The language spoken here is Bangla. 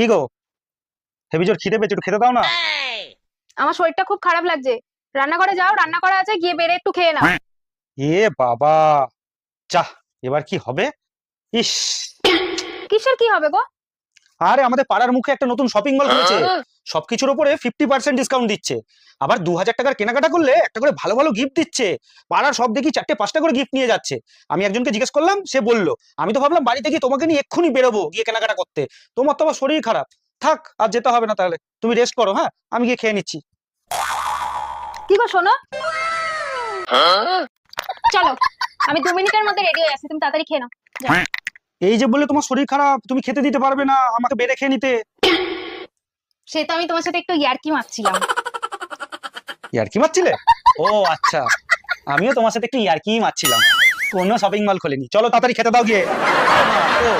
কি গো, হেবি জোর খিদে পেয়েছে, একটু খেতে দাও না। আমার শরীরটা খুব খারাপ লাগছে। রান্নাঘরে যাও, রান্না করা আছে, গিয়ে বেড়ে একটু খেয়ে নাও। এ বাবা, চাহ, এবার কি হবে? ইস, কিসের কি হবে গো? আরে আমাদের পাড়ার মুখে একটা নতুন শপিং মল খুলেছে। সবকিছুর উপরে 50% ডিসকাউন্ট দিচ্ছে। আবার 2000 টাকার কেনাকাটা করলে একটা করে ভালো ভালো গিফট দিচ্ছে। পাড়ার সব দেখি 4টে 5টা করে গিফট নিয়ে যাচ্ছে। আমি একজনকে জিজ্ঞেস করলাম, সে বললো, আমি তো ভাবলাম বাড়িতে গিয়ে তোমাকে নিয়ে এক্ষুনি বেরোবো গিয়ে কেনাকাটা করতে। তোমার তো আবার শরীর খারাপ, থাক আর যেতে হবে না, তাহলে তুমি রেস্ট করো। হ্যাঁ, আমি গিয়ে খেয়ে নিচ্ছি। কি গো শোনো, চলো, আমি 2 মিনিটের মধ্যে রেডি হয়ে আসছি, তুমি তাড়াতাড়ি খেয়ে নাও। যাও। এই যে বললে তোমার শরীর খারাপ, তুমি খেতে দিতে পারবে না, আমাকে বেড়ে খেয়ে নিতে। সে তো আমি তোমার সাথে একটু ইয়ার্কি মারছিলাম। ইয়ার্কি মারছিলে? ও আচ্ছা, আমিও তোমার সাথে একটু ইয়ার্কি মারছিলাম। কোনো শপিং মল খোলেনি, চলো তাড়াতাড়ি খেতে দাও গিয়ে। ও